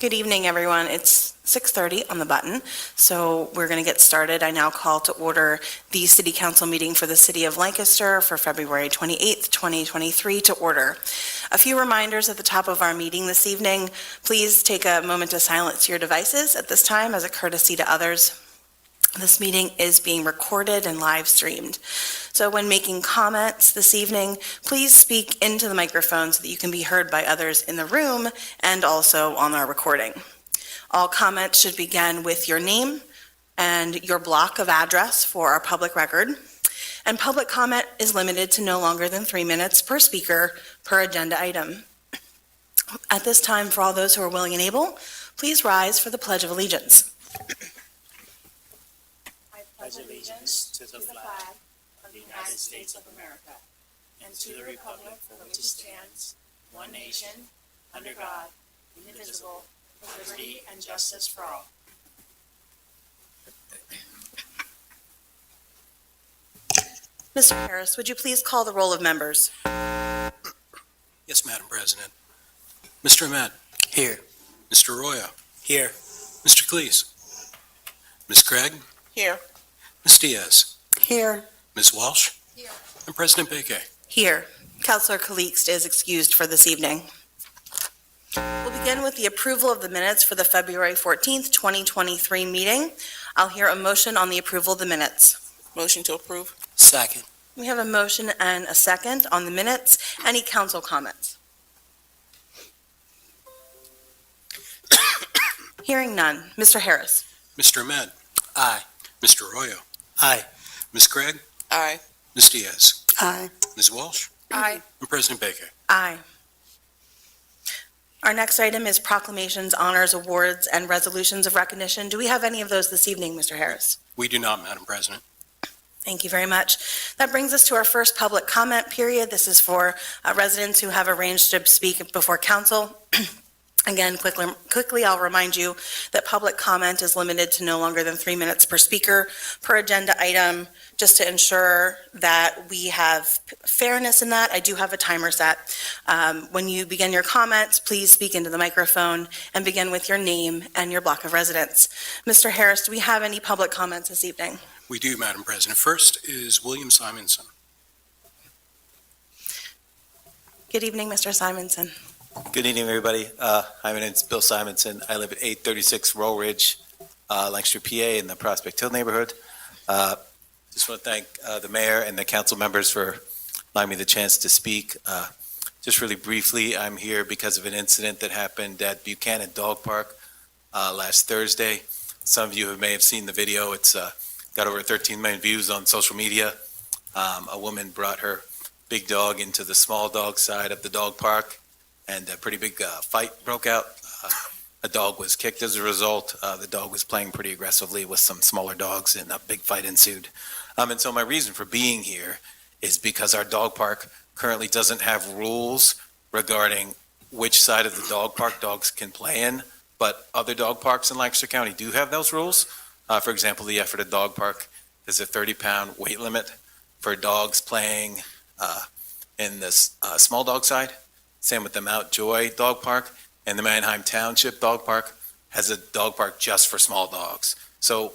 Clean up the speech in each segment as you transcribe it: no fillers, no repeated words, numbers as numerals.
Good evening, everyone. It's 6:30 on the button, so we're going to get started. I now call to order the City Council meeting for the City of Lancaster for February 28th, 2023 to order. A few reminders at the top of our meeting this evening. Please take a moment to silence your devices at this time as a courtesy to others. This meeting is being recorded and live streamed. So when making comments this evening, please speak into the microphone so that you can be heard by others in the room and also on our recording. All comments should begin with your name and your block of address for our public record. And public comment is limited to no longer than 3 minutes per speaker per agenda item. At this time, for all those who are willing and able, please rise for the Pledge of Allegiance. Pledge allegiance to the flag of the United States of America and to the republic for which it stands, one nation, under God, indivisible, with liberty and justice for all. Mr. Harris, would you please call the roll of members? Yes, Madam President. Mr. Ahmed. Here. Mr. Arroyo. Here. Mr. Cleese. Ms. Craig. Here. Ms. Diaz. Here. Ms. Walsh. Here. And President Baker. Here. Councilor Calixte is excused for this evening. We'll begin with the approval of the minutes for the February 14th, 2023 meeting. I'll hear a motion on the approval of the minutes. Motion to approve. Second. We have a motion and a second on the minutes. Any council comments? Hearing none. Mr. Harris. Mr. Ahmed. Aye. Mr. Arroyo. Aye. Ms. Craig. Aye. Ms. Diaz. Aye. Ms. Walsh. Aye. And President Baker. Aye. Our next item is proclamations, honors, awards, and resolutions of recognition. Do we have any of those this evening, Mr. Harris? We do not, Madam President. Thank you very much. That brings us to our first public comment period. This is for residents who have arranged to speak before council. Again, quickly, I'll remind you that public comment is limited to no longer than 3 minutes per speaker per agenda item. Just to ensure that we have fairness in that, I do have a timer set. When you begin your comments, please speak into the microphone and begin with your name and your block of residence. Mr. Harris, do we have any public comments this evening? We do, Madam President. First is William Simonson. Good evening, Mr. Simonson. Good evening, everybody. Hi, my name is Bill Simonson. I live at 836 Roll Ridge, Lancaster, PA, in the Prospect Hill neighborhood. Just want to thank the mayor and the council members for allowing me the chance to speak. Just really briefly, I'm here because of an incident that happened at Buchanan Dog Park last Thursday. Some of you may have seen the video. It's got over 13 million views on social media. A woman brought her big dog into the small dog side of the dog park, and a pretty big fight broke out. A dog was kicked as a result. The dog was playing pretty aggressively with some smaller dogs, and a big fight ensued. And so my reason for being here is because our dog park currently doesn't have rules regarding which side of the dog park dogs can play in, but other dog parks in Lancaster County do have those rules. For example, the Ephrata Dog Park has a 30-pound weight limit for dogs playing in the small dog side. Same with the Mount Joy Dog Park, and the Mannheim Township Dog Park has a dog park just for small dogs. So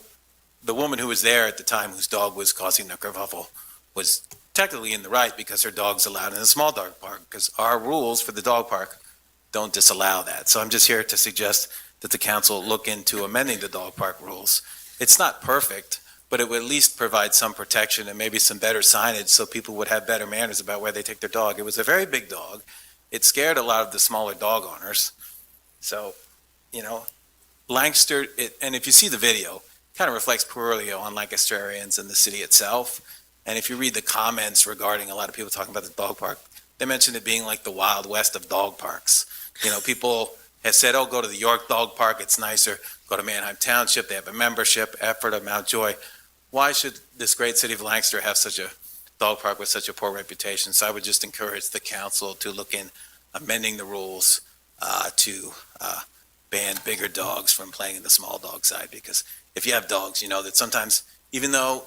the woman who was there at the time whose dog was causing the kerfuffle was technically in the right because her dog's allowed in a small dog park, because our rules for the dog park don't disallow that. So I'm just here to suggest that the council look into amending the dog park rules. It's not perfect, but it would at least provide some protection and maybe some better signage so people would have better manners about where they take their dog. It was a very big dog. It scared a lot of the smaller dog owners. So, Lancaster, and if you see the video, it kind of reflects poorly on Lancasterians and the city itself. And if you read the comments regarding a lot of people talking about the dog park, they mentioned it being like the Wild West of dog parks. People have said, oh, go to the York Dog Park, it's nicer. Go to Mannheim Township, they have a membership. Ephrata, Mount Joy. Why should this great city of Lancaster have such a dog park with such a poor reputation? So I would just encourage the council to look in amending the rules to ban bigger dogs from playing in the small dog side. Because if you have dogs, you know that sometimes, even though,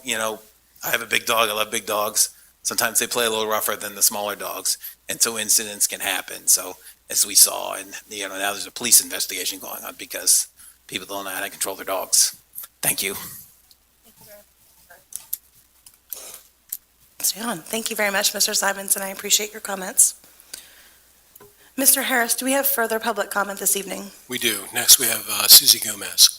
I have a big dog, I love big dogs, sometimes they play a little rougher than the smaller dogs. And so incidents can happen. So as we saw, and, now there's a police investigation going on because people don't know how to control their dogs. Thank you. Stay on. Thank you very much, Mr. Simonson. I appreciate your comments. Mr. Harris, do we have further public comment this evening? We do. Next, we have Susie Gomez.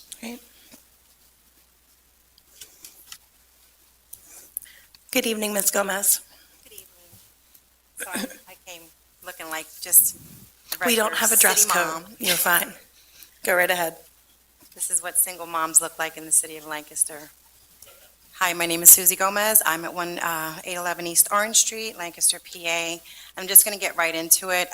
Good evening, Ms. Gomez. Good evening. Sorry, I came looking like just a We don't regular have a dress city code. mom. You're fine. Go right ahead. This is what single moms look like in the city of Lancaster. Hi, my name is Susie Gomez. I'm at 811 East Orange Street, Lancaster, PA. I'm just going to get right into it.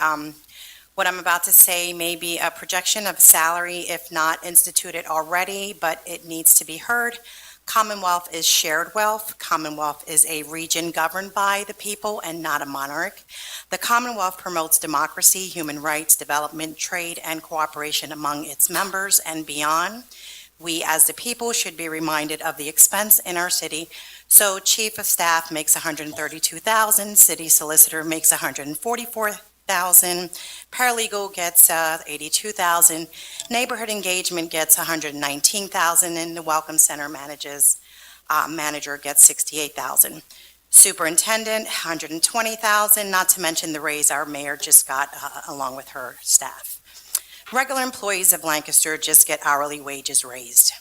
What I'm about to say may be a projection of salary, if not instituted already, but it needs to be heard. Commonwealth is shared wealth. Commonwealth is a region governed by the people and not a monarch. The Commonwealth promotes democracy, human rights, development, trade, and cooperation among its members and beyond. We, as the people, should be reminded of the expense in our city. So Chief of Staff makes $132,000, City Solicitor makes $144,000, Paralegal gets $82,000, Neighborhood Engagement gets $119,000, and the Welcome Center manager gets $68,000. Superintendent, $120,000, not to mention the raise our mayor just got along with her staff. Regular employees of Lancaster just get hourly wages raised.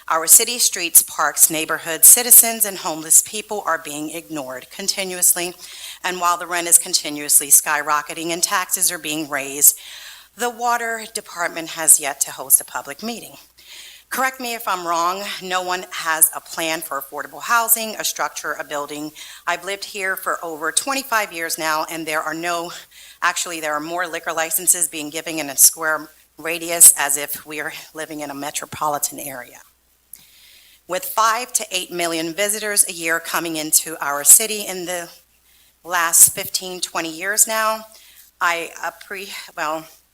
Our city streets, parks, neighborhoods, citizens, and homeless people are being ignored continuously. And while the rent is continuously skyrocketing and taxes are being raised, the water department has yet to host a public meeting. Correct me if I'm wrong, no one has a plan for affordable housing, a structure, a building. I've lived here for over 25 years now, and there are more liquor licenses being given in a square radius as if we are living in a metropolitan area. With 5 to 8 million visitors a year coming into our city in the last 15, 20 years now,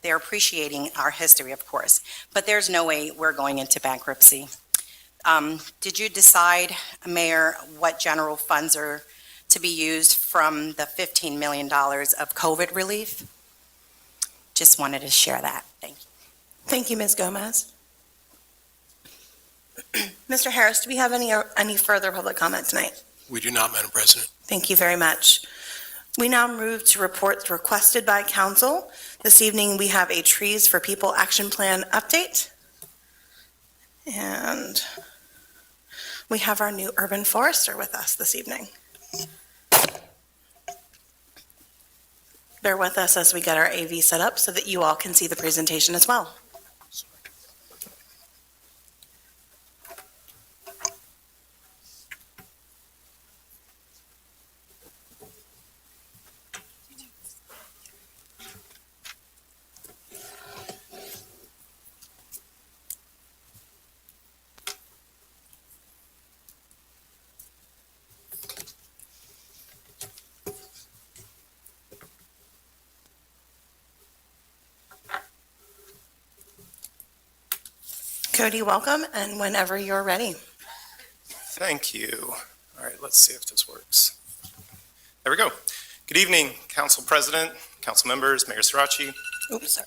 they're appreciating our history, of course, but there's no way we're going into bankruptcy. Did you decide, Mayor, what general funds are to be used from the $15 million of COVID relief? Just wanted to share that. Thank you. Thank you, Ms. Gomez. Mr. Harris, do we have any further public comment tonight? We do not, Madam President. Thank you very much. We now move to reports requested by council. This evening, we have a Trees for People Action Plan update. And we have our new urban forester with us this evening. Bear with us as we get our AV set up so that you all can see the presentation as well. Cody, welcome, and whenever you're ready. Thank you. All right, let's see if this works. There we go. Good evening, Council President, Council members, Mayor Sirachi. Oops, sorry.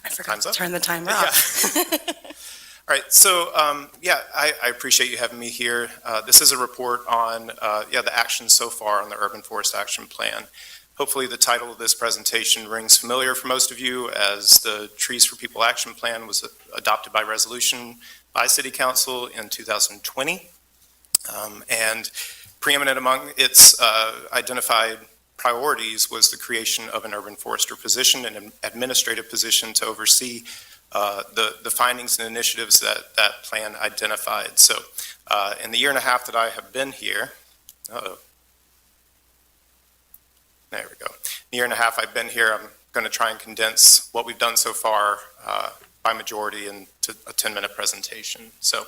I forgot Time's to up. turn the timer off. All right, so I appreciate you having me here. This is a report on the actions so far on the Urban Forest Action Plan. Hopefully the title of this presentation rings familiar for most of you, as the Trees for People Action Plan was adopted by resolution by City Council in 2020. And preeminent among its identified priorities was the creation of an urban forester position and an administrative position to oversee the findings and initiatives that that plan identified. So in the year and a half that I have been here, there we go. The year and a half I've been here, I'm going to try and condense what we've done so far by majority into a 10-minute presentation. So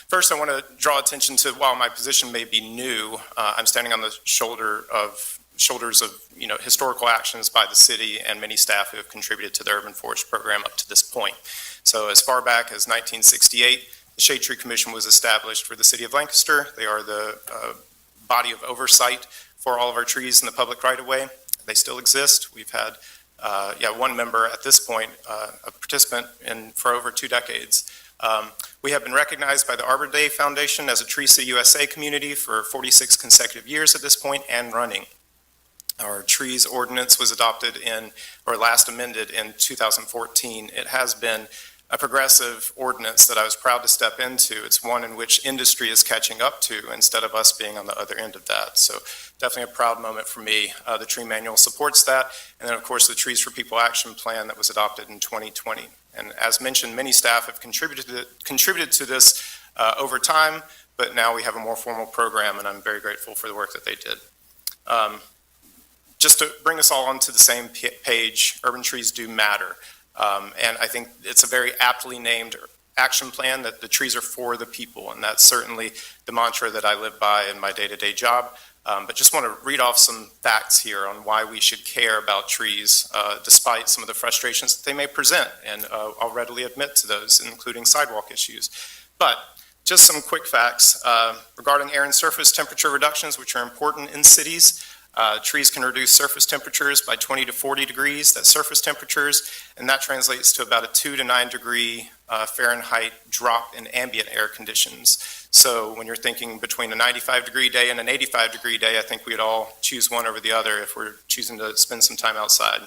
first I want to draw attention to, while my position may be new, I'm standing on the shoulders of historical actions by the city and many staff who have contributed to the Urban Forest Program up to this point. So as far back as 1968, the Shade Tree Commission was established for the city of Lancaster. They are the body of oversight for all of our trees in the public right-of-way. They still exist. We've had one member at this point, a participant for over 2 decades. We have been recognized by the Arbor Day Foundation as a Tree City USA community for 46 consecutive years at this point and running. Our trees ordinance was adopted last amended in 2014. It has been a progressive ordinance that I was proud to step into. It's one in which industry is catching up to instead of us being on the other end of that. So definitely a proud moment for me. The tree manual supports that. And then, of course, the Trees for People Action Plan that was adopted in 2020. And as mentioned, many staff have contributed to this over time, but now we have a more formal program, and I'm very grateful for the work that they did. Just to bring us all onto the same page, urban trees do matter. And I think it's a very aptly named action plan that the trees are for the people, and that's certainly the mantra that I live by in my day-to-day job. But just want to read off some facts here on why we should care about trees, despite some of the frustrations that they may present, and I'll readily admit to those, including sidewalk issues. But just some quick facts regarding air and surface temperature reductions, which are important in cities. Trees can reduce surface temperatures by 20 to 40 degrees, that's surface temperatures, and that translates to about a 2 to 9 degree Fahrenheit drop in ambient air conditions. So when you're thinking between a 95-degree day and an 85-degree day, I think we'd all choose one over the other if we're choosing to spend some time outside.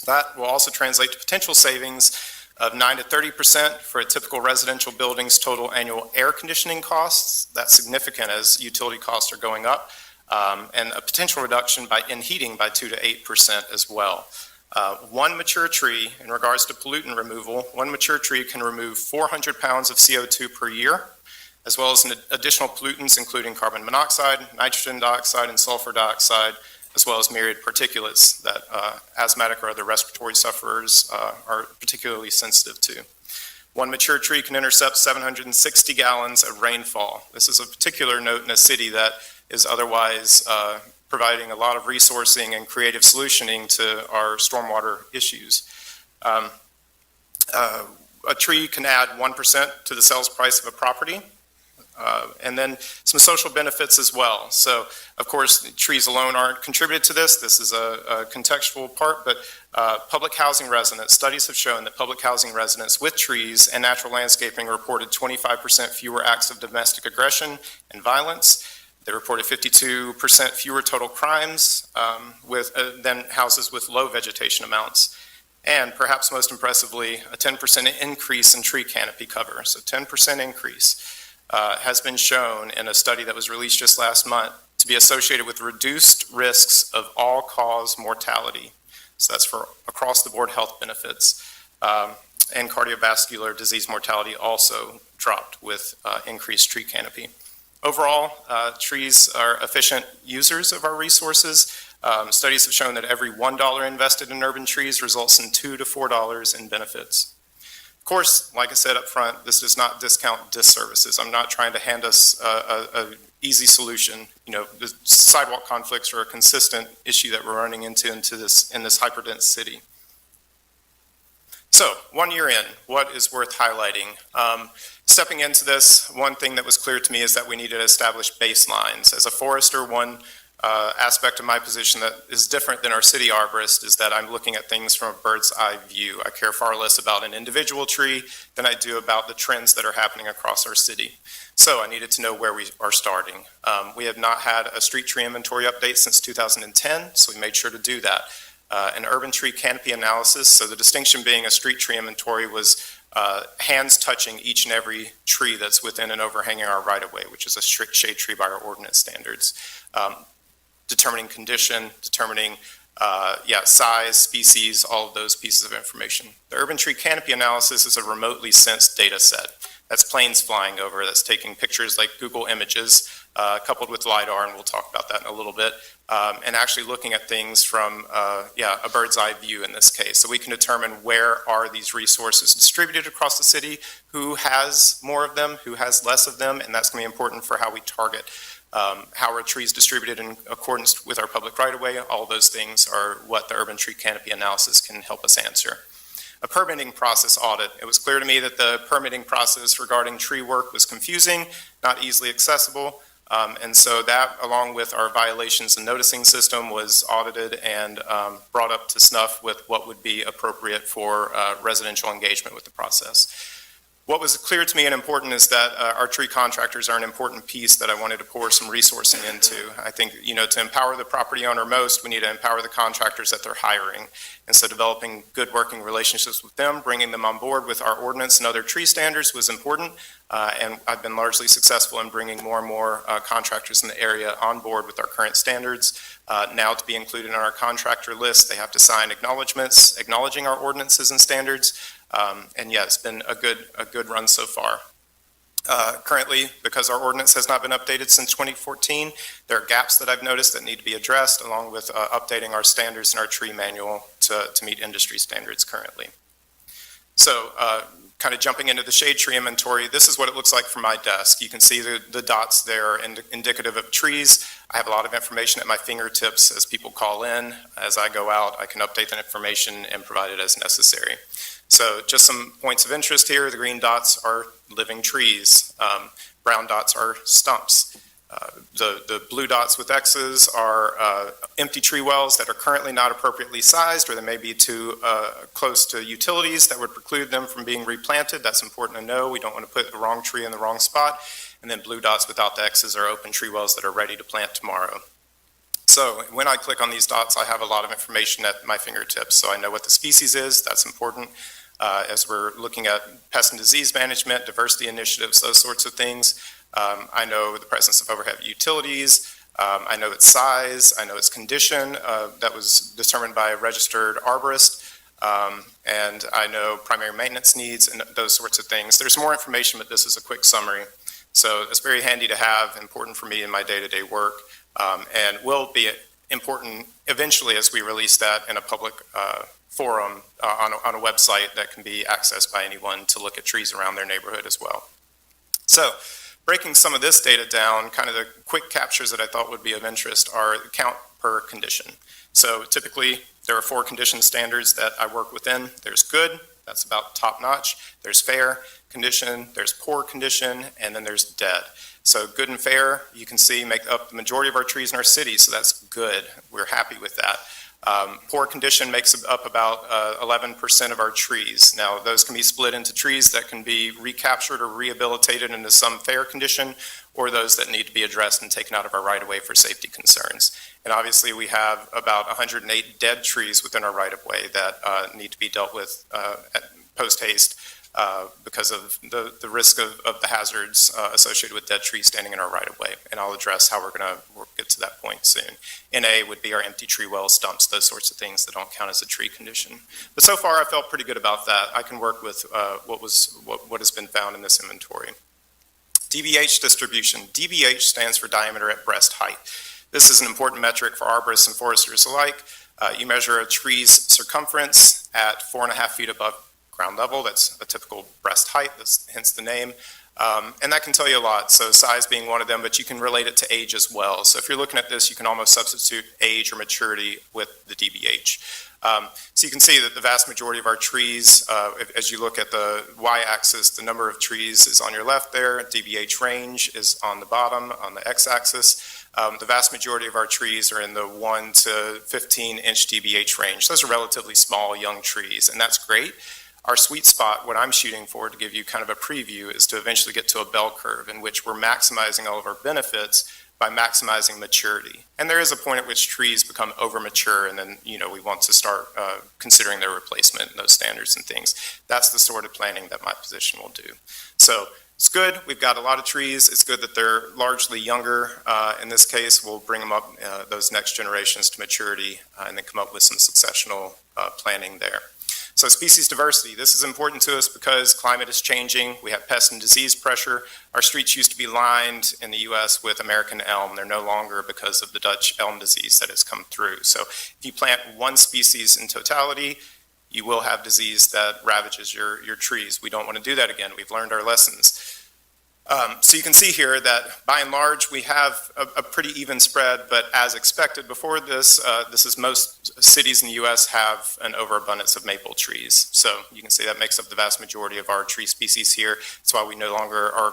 That will also translate to potential savings of 9 to 30% for a typical residential building's total annual air conditioning costs. That's significant as utility costs are going up. And a potential reduction in heating by 2 to 8% as well. One mature tree, in regards to pollutant removal, one mature tree can remove 400 pounds of CO2 per year, as well as additional pollutants including carbon monoxide, nitrogen dioxide, and sulfur dioxide, as well as myriad particulates that asthmatic or other respiratory sufferers are particularly sensitive to. One mature tree can intercept 760 gallons of rainfall. This is a particular note in a city that is otherwise providing a lot of resourcing and creative solutioning to our stormwater issues. A tree can add 1% to the sales price of a property. And then some social benefits as well. So, of course, trees alone aren't contributed to this. This is a contextual part, but public housing residents, studies have shown that public housing residents with trees and natural landscaping reported 25% fewer acts of domestic aggression and violence. They reported 52% fewer total crimes than houses with low vegetation amounts. And perhaps most impressively, a 10% increase in tree canopy cover. So 10% increase has been shown in a study that was released just last month to be associated with reduced risks of all-cause mortality. So that's for across-the-board health benefits. And cardiovascular disease mortality also dropped with increased tree canopy. Overall, trees are efficient users of our resources. Studies have shown that every $1 invested in urban trees results in $2 to $4 in benefits. Of course, like I said up front, this does not discount disservices. I'm not trying to hand us an easy solution. You know, the sidewalk conflicts are a consistent issue that we're running into in this hyperdense city. So, 1 year in, what is worth highlighting? Stepping into this, one thing that was clear to me is that we needed to establish baselines. As a forester, one aspect of my position that is different than our city arborist is that I'm looking at things from a bird's eye view. I care far less about an individual tree than I do about the trends that are happening across our city. So I needed to know where we are starting. We have not had a street tree inventory update since 2010, so we made sure to do that. An urban tree canopy analysis, so the distinction being a street tree inventory was hands touching each and every tree that's within and overhanging our right-of-way, which is a strict shade tree by our ordinance standards. Determining condition, determining size, species, all of those pieces of information. The urban tree canopy analysis is a remotely sensed data set. That's planes flying over, that's taking pictures like Google Images, coupled with LiDAR, and we'll talk about that in a little bit, and actually looking at things from a bird's eye view in this case. So we can determine where are these resources distributed across the city, who has more of them, who has less of them, and that's going to be important for how we target. How are trees distributed in accordance with our public right-of-way? All those things are what the urban tree canopy analysis can help us answer. A permitting process audit. It was clear to me that the permitting process regarding tree work was confusing, not easily accessible. And so that, along with our violations and noticing system, was audited and brought up to snuff with what would be appropriate for residential engagement with the process. What was clear to me and important is that our tree contractors are an important piece that I wanted to pour some resourcing into. I think, to empower the property owner most, we need to empower the contractors that they're hiring. And so developing good working relationships with them, bringing them on board with our ordinance and other tree standards was important. And I've been largely successful in bringing more and more contractors in the area on board with our current standards. Now, to be included in our contractor list, they have to sign acknowledgements acknowledging our ordinances and standards. And yeah, it's been a good run so far. Currently, because our ordinance has not been updated since 2014, there are gaps that I've noticed that need to be addressed, along with updating our standards in our tree manual to meet industry standards currently. So, kind of jumping into the shade tree inventory, this is what it looks like from my desk. You can see the dots there are indicative of trees. I have a lot of information at my fingertips as people call in. As I go out, I can update that information and provide it as necessary. So just some points of interest here. The green dots are living trees. Brown dots are stumps. The blue dots with X's are empty tree wells that are currently not appropriately sized, or they may be too close to utilities that would preclude them from being replanted. That's important to know. We don't want to put the wrong tree in the wrong spot. And then blue dots without the X's are open tree wells that are ready to plant tomorrow. So when I click on these dots, I have a lot of information at my fingertips. So I know what the species is. That's important. As we're looking at pest and disease management, diversity initiatives, those sorts of things. I know the presence of overhead utilities. I know its size. I know its condition that was determined by a registered arborist. And I know primary maintenance needs and those sorts of things. There's more information, but this is a quick summary. So it's very handy to have, important for me in my day-to-day work, and will be important eventually as we release that in a public forum on a website that can be accessed by anyone to look at trees around their neighborhood as well. So breaking some of this data down, kind of the quick captures that I thought would be of interest are the count per condition. So typically there are 4 condition standards that I work within. There's good, that's about top notch. There's fair condition, there's poor condition, and then there's dead. So good and fair, you can see, make up the majority of our trees in our city, so that's good. We're happy with that. Poor condition makes up about 11% of our trees. Now, those can be split into trees that can be recaptured or rehabilitated into some fair condition, or those that need to be addressed and taken out of our right-of-way for safety concerns. And obviously, we have about 108 dead trees within our right-of-way that need to be dealt with post-haste because of the risk of the hazards associated with dead trees standing in our right-of-way. And I'll address how we're going to get to that point soon. NA would be our empty tree wells, stumps, those sorts of things that don't count as a tree condition. But so far, I felt pretty good about that. I can work with what has been found in this inventory. DBH distribution. DBH stands for diameter at breast height. This is an important metric for arborists and foresters alike. You measure a tree's circumference at 4.5 feet above ground level. That's a typical breast height, that's hence the name. And that can tell you a lot, so size being one of them, but you can relate it to age as well. So if you're looking at this, you can almost substitute age or maturity with the DBH. So you can see that the vast majority of our trees, as you look at the y-axis, the number of trees is on your left there, DBH range is on the bottom, on the x-axis. The vast majority of our trees are in the 1 to 15-inch DBH range. Those are relatively small, young trees, and that's great. Our sweet spot, what I'm shooting for, to give you kind of a preview, is to eventually get to a bell curve in which we're maximizing all of our benefits by maximizing maturity. And there is a point at which trees become over mature, and then we want to start considering their replacement and those standards and things. That's the sort of planning that my position will do. So it's good. We've got a lot of trees. It's good that they're largely younger. In this case, we'll bring them up, those next generations to maturity, and then come up with some successional planning there. So species diversity, this is important to us because climate is changing. We have pest and disease pressure. Our streets used to be lined in the U.S. with American elm. They're no longer because of the Dutch elm disease that has come through. So if you plant one species in totality, you will have disease that ravages your trees. We don't want to do that again. We've learned our lessons. So you can see here that by and large, we have a pretty even spread, but as expected before this, this is most cities in the U.S. have an overabundance of maple trees. So you can see that makes up the vast majority of our tree species here. That's why we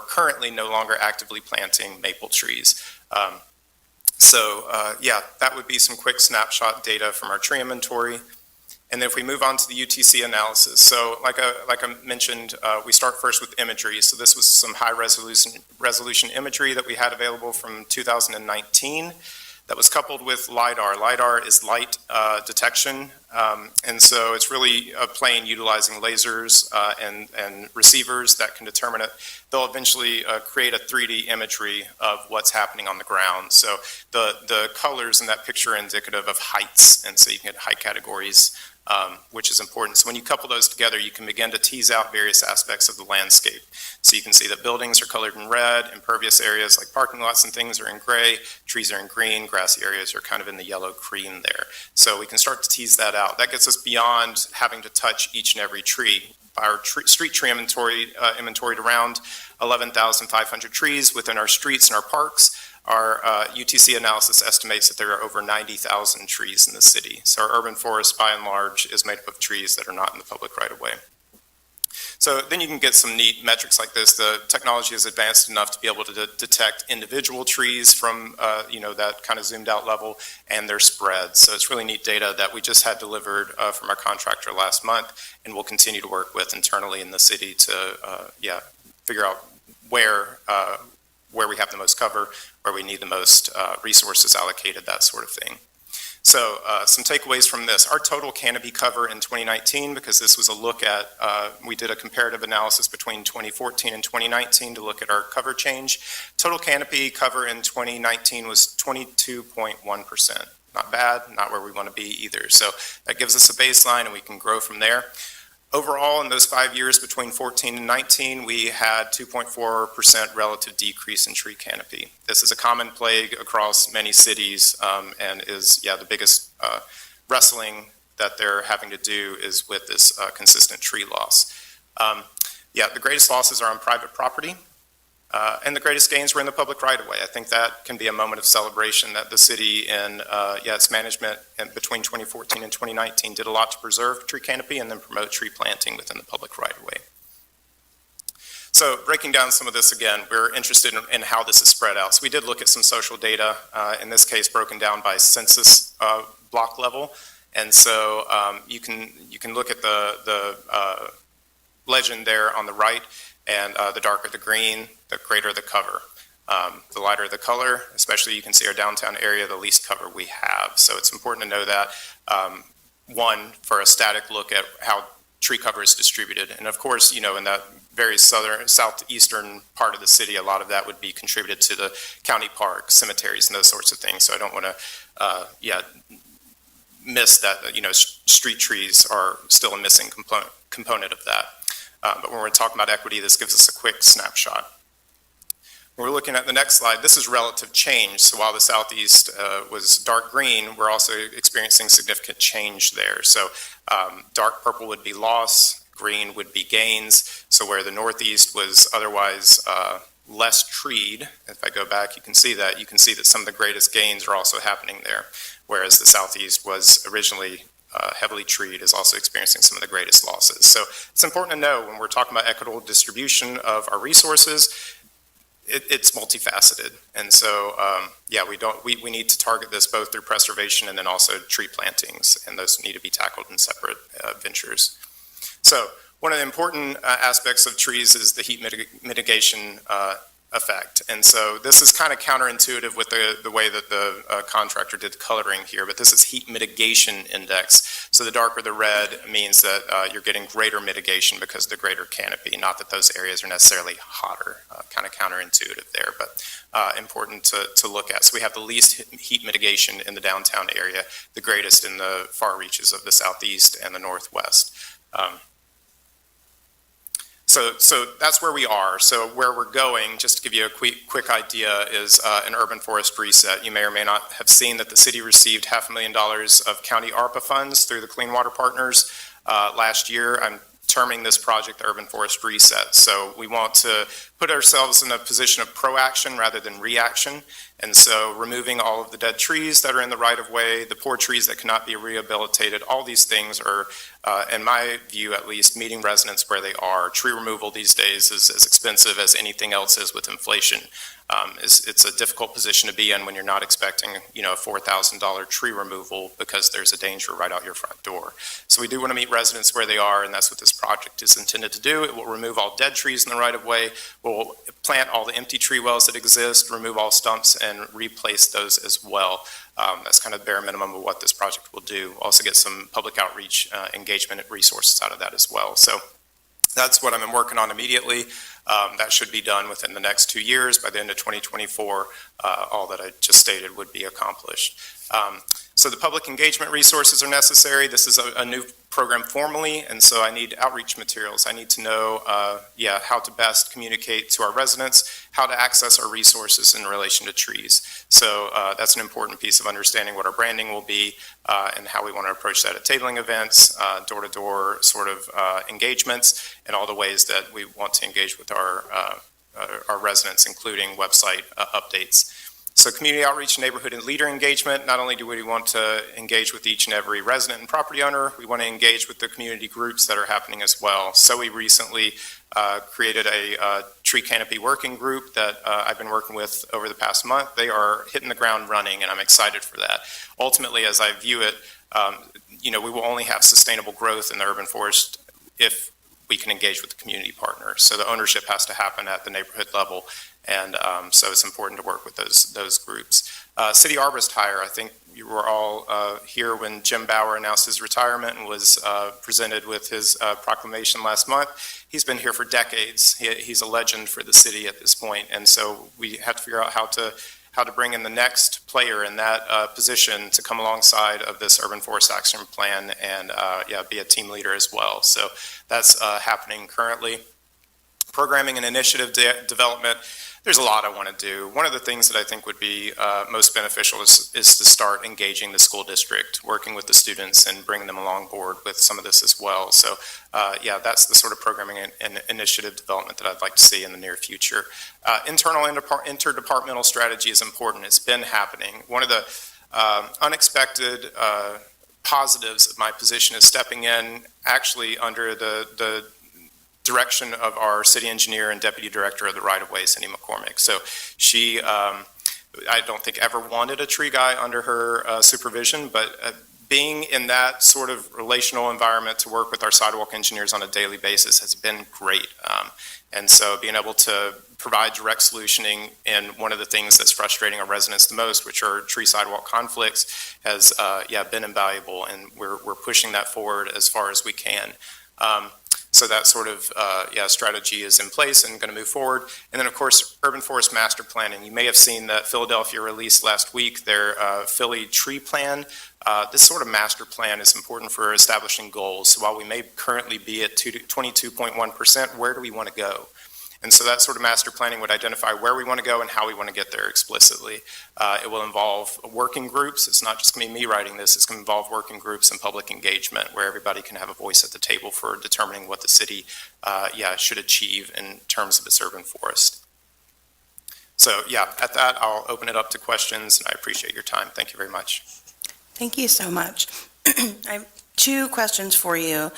currently no longer actively planting maple trees. Yeah, that would be some quick snapshot data from our tree inventory. And then if we move on to the UTC analysis, so like I mentioned, we start first with imagery. So this was some high resolution imagery that we had available from 2019 that was coupled with LiDAR. LiDAR is light detection, and so it's really a plane utilizing lasers and receivers that can determine it. They'll eventually create a 3D imagery of what's happening on the ground. So the colors in that picture are indicative of heights, and so you can get height categories, which is important. So when you couple those together, you can begin to tease out various aspects of the landscape. So you can see that buildings are colored in red, impervious areas like parking lots and things are in gray, trees are in green, grassy areas are kind of in the yellow green there. So we can start to tease that out. That gets us beyond having to touch each and every tree. Our street tree inventoried around 11,500 trees within our streets and our parks. Our UTC analysis estimates that there are over 90,000 trees in the city. So our urban forest, by and large, is made up of trees that are not in the public right-of-way. So then you can get some neat metrics like this. The technology is advanced enough to be able to detect individual trees from that kind of zoomed out level and their spread. So it's really neat data that we just had delivered from our contractor last month, and we'll continue to work with internally in the city to figure out where we have the most cover, where we need the most resources allocated, that sort of thing. So some takeaways from this. Our total canopy cover in 2019, because this was a look at, we did a comparative analysis between 2014 and 2019 to look at our cover change. Total canopy cover in 2019 was 22.1%. Not bad, not where we want to be either. So that gives us a baseline and we can grow from there. Overall, in those 5 years between 14 and 19, we had 2.4% relative decrease in tree canopy. This is a common plague across many cities and is, the biggest wrestling that they're having to do is with this consistent tree loss. The greatest losses are on private property. And the greatest gains were in the public right-of-way. I think that can be a moment of celebration that the city and its management between 2014 and 2019 did a lot to preserve tree canopy and then promote tree planting within the public right-of-way. So breaking down some of this again, we're interested in how this is spread out. So we did look at some social data, in this case broken down by census block level. And so you can look at the legend there on the right, and the darker the green, the greater the cover. The lighter the color, especially you can see our downtown area, the least cover we have. So it's important to know that, one, for a static look at how tree cover is distributed. And of course, in that very southeastern part of the city, a lot of that would be contributed to the county parks, cemeteries, and those sorts of things. So I don't want to, miss that, street trees are still a missing component of that. But when we're talking about equity, this gives us a quick snapshot. When we're looking at the next slide, this is relative change. So while the southeast was dark green, we're also experiencing significant change there. So dark purple would be loss, green would be gains. So where the northeast was otherwise less treed, if I go back, you can see that some of the greatest gains are also happening there. Whereas the southeast was originally heavily treed, is also experiencing some of the greatest losses. So it's important to know when we're talking about equitable distribution of our resources, it's multifaceted. And so, we need to target this both through preservation and then also tree plantings, and those need to be tackled in separate ventures. So one of the important aspects of trees is the heat mitigation effect. And so this is kind of counterintuitive with the way that the contractor did the coloring here, but this is heat mitigation index. So the darker the red means that you're getting greater mitigation because of the greater canopy, not that those areas are necessarily hotter, kind of counterintuitive there, but important to look at. So we have the least heat mitigation in the downtown area, the greatest in the far reaches of the southeast and the northwest. So that's where we are. So where we're going, just to give you a quick idea, is an urban forest reset. You may or may not have seen that the city received $500,000 of county ARPA funds through the Clean Water Partners last year. I'm terming this project the Urban Forest Reset. So we want to put ourselves in a position of proaction rather than reaction. And so removing all of the dead trees that are in the right-of-way, the poor trees that cannot be rehabilitated, all these things are, in my view at least, meeting residents where they are. Tree removal these days is as expensive as anything else is with inflation. It's a difficult position to be in when you're not expecting, a $4,000 tree removal because there's a danger right out your front door. So we do want to meet residents where they are, and that's what this project is intended to do. It will remove all dead trees in the right-of-way. We'll plant all the empty tree wells that exist, remove all stumps, and replace those as well. That's kind of the bare minimum of what this project will do. Also get some public outreach, engagement, and resources out of that as well. So that's what I'm working on immediately. That should be done within the next 2 years. By the end of 2024, all that I just stated would be accomplished. So the public engagement resources are necessary. This is a new program formally, and so I need outreach materials. I need to know, how to best communicate to our residents, how to access our resources in relation to trees. So that's an important piece of understanding what our branding will be and how we want to approach that at tabling events, door-to-door sort of engagements, and all the ways that we want to engage with our residents, including website updates. So community outreach, neighborhood and leader engagement, not only do we want to engage with each and every resident and property owner, we want to engage with the community groups that are happening as well. So we recently created a tree canopy working group that I've been working with over the past month. They are hitting the ground running, and I'm excited for that. Ultimately, as I view it, we will only have sustainable growth in the urban forest if we can engage with the community partners. So the ownership has to happen at the neighborhood level. And so it's important to work with those groups. City arborist hire, I think you were all here when Jim Bauer announced his retirement and was presented with his proclamation last month. He's been here for decades. He's a legend for the city at this point. And so we have to figure out how to bring in the next player in that position to come alongside of this urban forest action plan and be a team leader as well. So that's happening currently. Programming and initiative development. There's a lot I want to do. One of the things that I think would be most beneficial is to start engaging the school district, working with the students and bringing them along board with some of this as well. So that's the sort of programming and initiative development that I'd like to see in the near future. Internal interdepartmental strategy is important. It's been happening. One of the unexpected positives of my position is stepping in actually under the direction of our city engineer and deputy director of the right-of-way, Cindy McCormick. So she, I don't think ever wanted a tree guy under her supervision, but being in that sort of relational environment to work with our sidewalk engineers on a daily basis has been great. And so being able to provide direct solutioning in one of the things that's frustrating our residents the most, which are tree sidewalk conflicts, has been invaluable, and we're pushing that forward as far as we can. So that sort of strategy is in place and going to move forward. And then, of course, urban forest master planning. You may have seen that Philadelphia released last week their Philly tree plan. This sort of master plan is important for establishing goals. So while we may currently be at 22.1%, where do we want to go? And so that sort of master planning would identify where we want to go and how we want to get there explicitly. It will involve working groups. It's not just going to be me writing this. It's going to involve working groups and public engagement where everybody can have a voice at the table for determining what the city should achieve in terms of its urban forest. So at that, I'll open it up to questions, and I appreciate your time. Thank you very much. Thank you so much. I have 2 questions for you.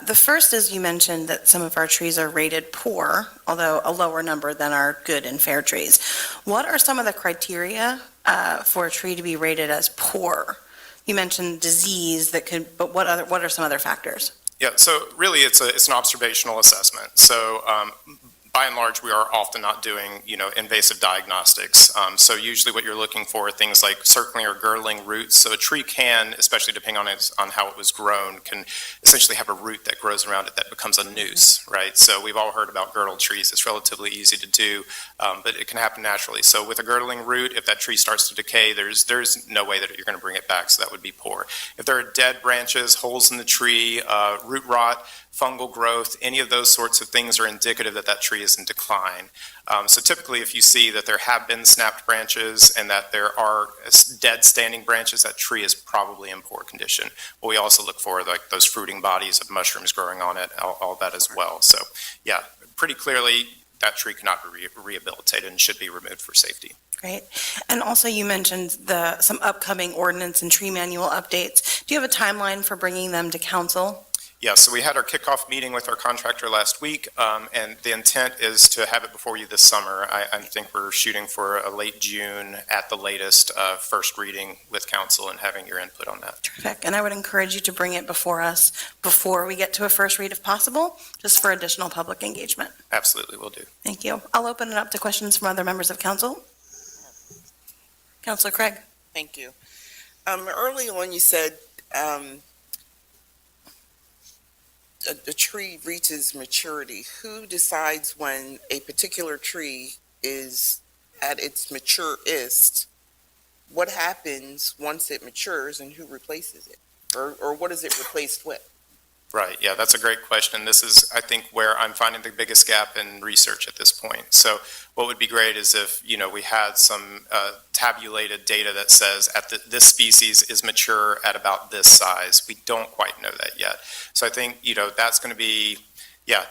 The first is you mentioned that some of our trees are rated poor, although a lower number than our good and fair trees. What are some of the criteria for a tree to be rated as poor? You mentioned disease but what are some other factors? Yeah, so really it's an observational assessment. So by and large, we are often not doing, invasive diagnostics. So usually what you're looking for are things like circling or girdling roots. So a tree can, especially depending on how it was grown, can essentially have a root that grows around it that becomes a noose, right? So we've all heard about girdled trees. It's relatively easy to do, but it can happen naturally. So with a girdling root, if that tree starts to decay, there's no way that you're going to bring it back, so that would be poor. If there are dead branches, holes in the tree, root rot, fungal growth, any of those sorts of things are indicative that that tree is in decline. So typically, if you see that there have been snapped branches and that there are dead standing branches, that tree is probably in poor condition. But we also look for like those fruiting bodies of mushrooms growing on it, all that as well. So yeah, pretty clearly that tree cannot be rehabilitated and should be removed for safety. Great. And also you mentioned some upcoming ordinance and tree manual updates. Do you have a timeline for bringing them to council? Yeah, so we had our kickoff meeting with our contractor last week, and the intent is to have it before you this summer. I think we're shooting for a late June at the latest, first reading with council and having your input on that. Terrific. And I would encourage you to bring it before us before we get to a first read if possible, just for additional public engagement. Absolutely, will do. Thank you. I'll open it up to questions from other members of council. Councilor Craig. Thank you. Early on, you said a tree reaches maturity. Who decides when a particular tree is at its maturest? What happens once it matures and who replaces it? Or what is it replaced with? Right, yeah, that's a great question. This is, I think, where I'm finding the biggest gap in research at this point. So what would be great is if, we had some tabulated data that says this species is mature at about this size. We don't quite know that yet. So I think, that's going to be,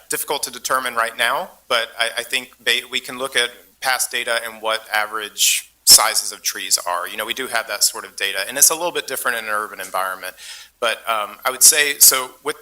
difficult to determine right now, but I think we can look at past data and what average sizes of trees are. We do have that sort of data, and it's a little bit different in an urban environment. But I would say, so with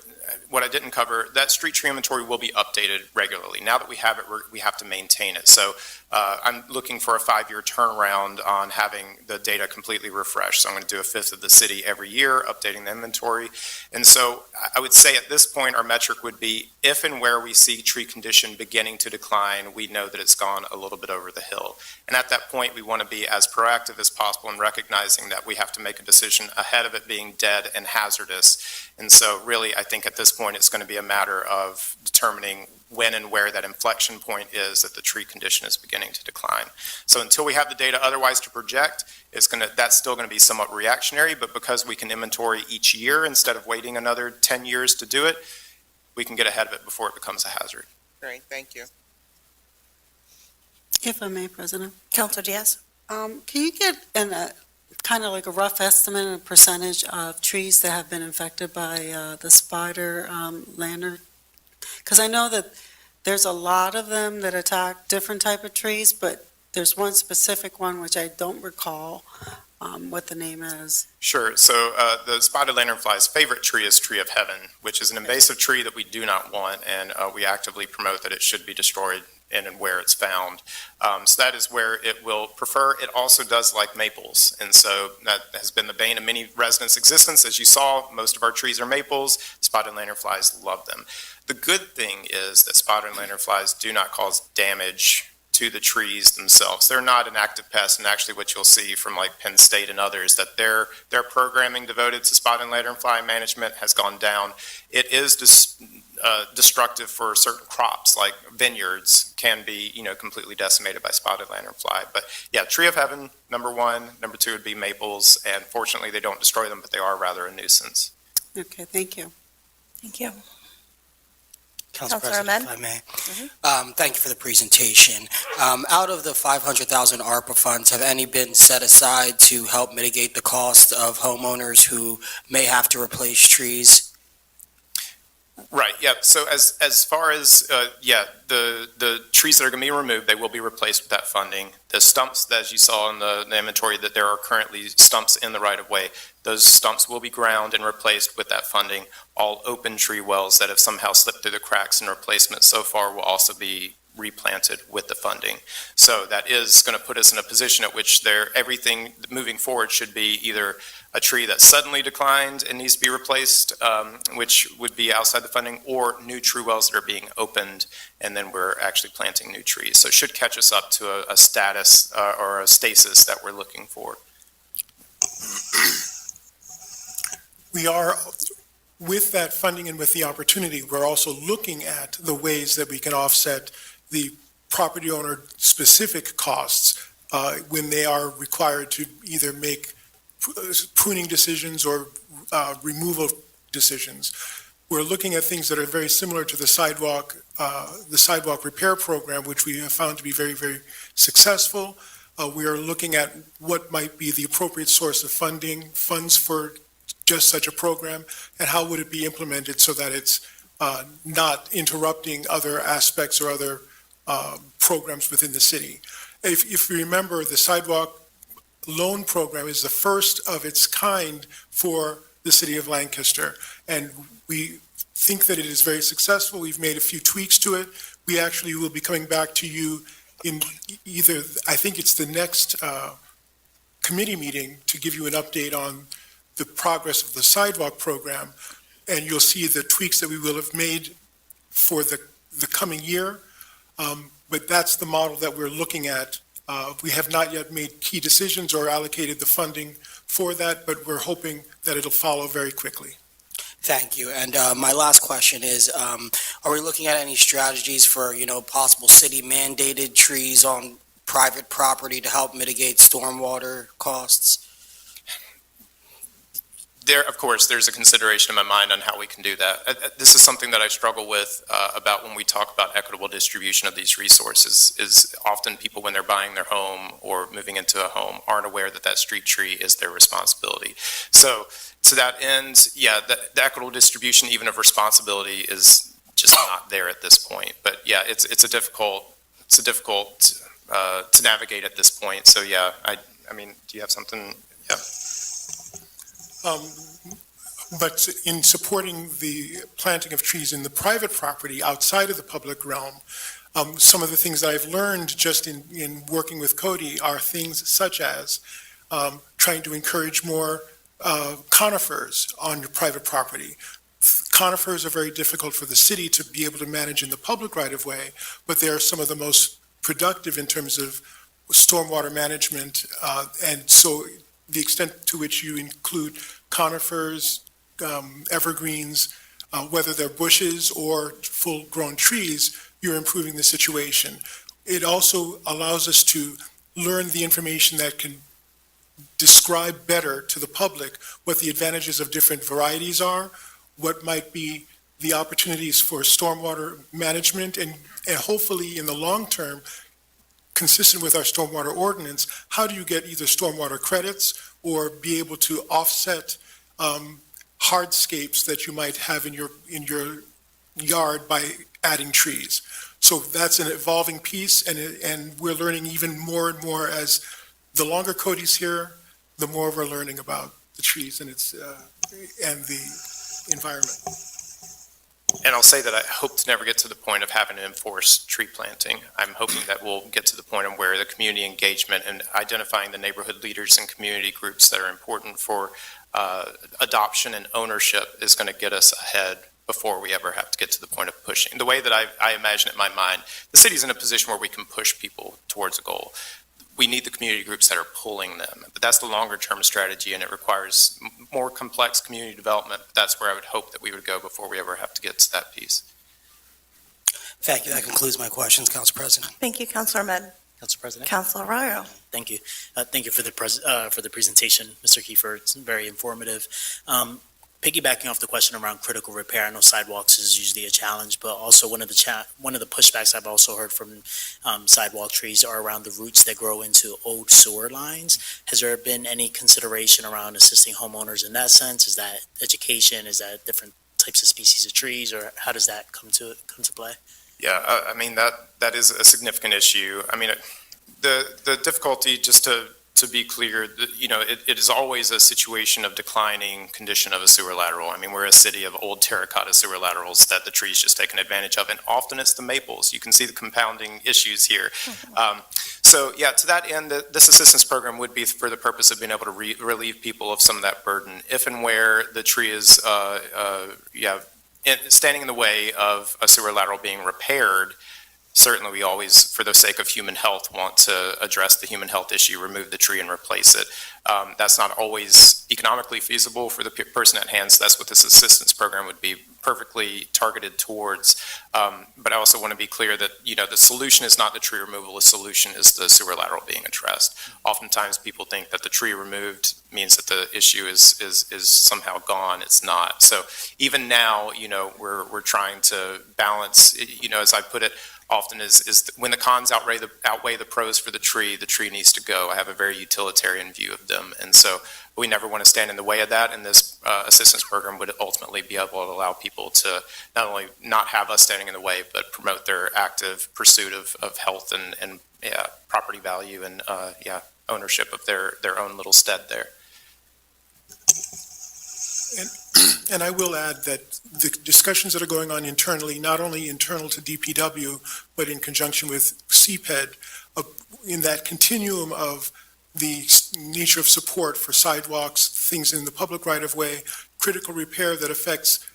what I didn't cover, that street tree inventory will be updated regularly. Now that we have it, we have to maintain it. So I'm looking for a 5-year turnaround on having the data completely refreshed. So I'm going to do a fifth of the city every year, updating the inventory. And so I would say at this point, our metric would be if and where we see tree condition beginning to decline, we know that it's gone a little bit over the hill. And at that point, we want to be as proactive as possible in recognizing that we have to make a decision ahead of it being dead and hazardous. And so really, I think at this point, it's going to be a matter of determining when and where that inflection point is that the tree condition is beginning to decline. So until we have the data otherwise to project, that's still going to be somewhat reactionary, but because we can inventory each year instead of waiting another 10 years to do it, we can get ahead of it before it becomes a hazard. Great, thank you. If I may, President. Councilor Diaz. Can you get kind of like a rough estimate and a percentage of trees that have been infected by the spider lantern? Because I know that there's a lot of them that attack different type of trees, but there's one specific one which I don't recall what the name is. Sure. So the spotted lanternfly's favorite tree is Tree of Heaven, which is an invasive tree that we do not want, and we actively promote that it should be destroyed in and where it's found. So that is where it will prefer. It also does like maples, and so that has been the bane of many residents' existence. As you saw, most of our trees are maples. Spotted lanternflies love them. The good thing is that spotted lanternflies do not cause damage to the trees themselves. They're not an active pest, and actually what you'll see from like Penn State and others, that their programming devoted to spotted lanternfly management has gone down. It is destructive for certain crops, like vineyards can be, completely decimated by spotted lanternfly. But yeah, Tree of Heaven, number one. Number two would be maples, and fortunately they don't destroy them, but they are rather a nuisance. Okay, thank you. Thank you. Council Councilor President, if I may. Thank you for the presentation. Out of the 500,000 ARPA funds, have any been set aside to help mitigate the cost of homeowners who may have to replace trees? Right, yeah, so as far as, the trees that are going to be removed, they will be replaced with that funding. The stumps, as you saw in the inventory, that there are currently stumps in the right-of-way, those stumps will be ground and replaced with that funding. All open tree wells that have somehow slipped through the cracks in replacement so far will also be replanted with the funding. So that is going to put us in a position at which everything moving forward should be either a tree that suddenly declined and needs to be replaced, which would be outside the funding, or new tree wells that are being opened, and then we're actually planting new trees. So it should catch us up to a status or a stasis that we're looking for. We are, with that funding and with the opportunity, we're also looking at the ways that we can offset the property owner specific costs when they are required to either make pruning decisions or removal decisions. we're looking at things that are very similar to the sidewalk repair program, which we have found to be very, very successful. We are looking at what might be the appropriate source of funds for just such a program, and how would it be implemented so that it's not interrupting other aspects or other programs within the city. If you remember, the sidewalk loan program is the first of its kind for the city of Lancaster, and we think that it is very successful. We've made a few tweaks to it. We actually will be coming back to you in either, I think it's the next committee meeting, to give you an update on the progress of the sidewalk program, and you'll see the tweaks that we will have made for the coming year. But that's the model that we're looking at. We have not yet made key decisions or allocated the funding for that, but we're hoping that it'll follow very quickly. Thank you. And my last question is, are we looking at any strategies for, possible city mandated trees on private property to help mitigate stormwater costs? Of course, there's a consideration in my mind on how we can do that. This is something that I struggle with about when we talk about equitable distribution of these resources, is often people, when they're buying their home or moving into a home, aren't aware that that street tree is their responsibility. So to that end, the equitable distribution even of responsibility is just not there at this point. But yeah, it's a difficult to navigate at this point. So yeah, I mean, do you have something? Yeah. But in supporting the planting of trees in the private property outside of the public realm, some of the things that I've learned just in working with Cody are things such as trying to encourage more conifers on your private property. Conifers are very difficult for the city to be able to manage in the public right-of-way, but they are some of the most productive in terms of stormwater management, and so the extent to which you include conifers, evergreens, whether they're bushes or full-grown trees, you're improving the situation. It also allows us to learn the information that can describe better to the public what the advantages of different varieties are, what might be the opportunities for stormwater management, and hopefully in the long term, consistent with our stormwater ordinance, how do you get either stormwater credits or be able to offset hardscapes that you might have in your yard by adding trees? So that's an evolving piece, and we're learning even more and more as the longer Cody's here, the more we're learning about the trees and its and the environment. And I'll say that I hope to never get to the point of having to enforce tree planting. I'm hoping that we'll get to the point of where the community engagement and identifying the neighborhood leaders and community groups that are important for adoption and ownership is going to get us ahead before we ever have to get to the point of pushing. The way that I imagine it in my mind, the city's in a position where we can push people towards a goal. We need the community groups that are pulling them, but that's the longer term strategy, and it requires more complex community development. But that's where I would hope that we would go before we ever have to get to that piece. Thank you. That concludes my questions, Council President. Thank you, Councilor Ahmed. Council President. Councilor Arroyo. Thank you. Thank you for the presentation, Mr. Kiefer. It's very informative. Piggybacking off the question around critical repair, I know sidewalks is usually a challenge, but also one of the pushbacks I've also heard from sidewalk trees are around the roots that grow into old sewer lines. Has there been any consideration around assisting homeowners in that sense? Is that education? Is that different types of species of trees, or how does that come to play? Yeah, I mean, that is a significant issue. I mean, the difficulty, just to be clear, it is always a situation of declining condition of a sewer lateral. I mean, we're a city of old terracotta sewer laterals that the trees just taken advantage of, and often it's the maples. You can see the compounding issues here. So yeah, to that end, this assistance program would be for the purpose of being able to relieve people of some of that burden, if and where the tree is, standing in the way of a sewer lateral being repaired. certainly we always, for the sake of human health, want to address the human health issue, remove the tree and replace it. That's not always economically feasible for the person at hand, so that's what this assistance program would be perfectly targeted towards. But I also want to be clear that, the solution is not the tree removal, the solution is the sewer lateral being addressed. Oftentimes, people think that the tree removed means that the issue is somehow gone. It's not. So even now, we're trying to balance, as I put it, often is when the cons outweigh the pros for the tree needs to go. I have a very utilitarian view of them. And so we never want to stand in the way of that. And this assistance program would ultimately be able to allow people to not only not have us standing in the way, but promote their active pursuit of health and property value and ownership of their own little stead there. And I will add that the discussions that are going on internally, not only internal to DPW, but in conjunction with CPED, in that continuum of the nature of support for sidewalks, things in the public right-of-way, critical repair that affects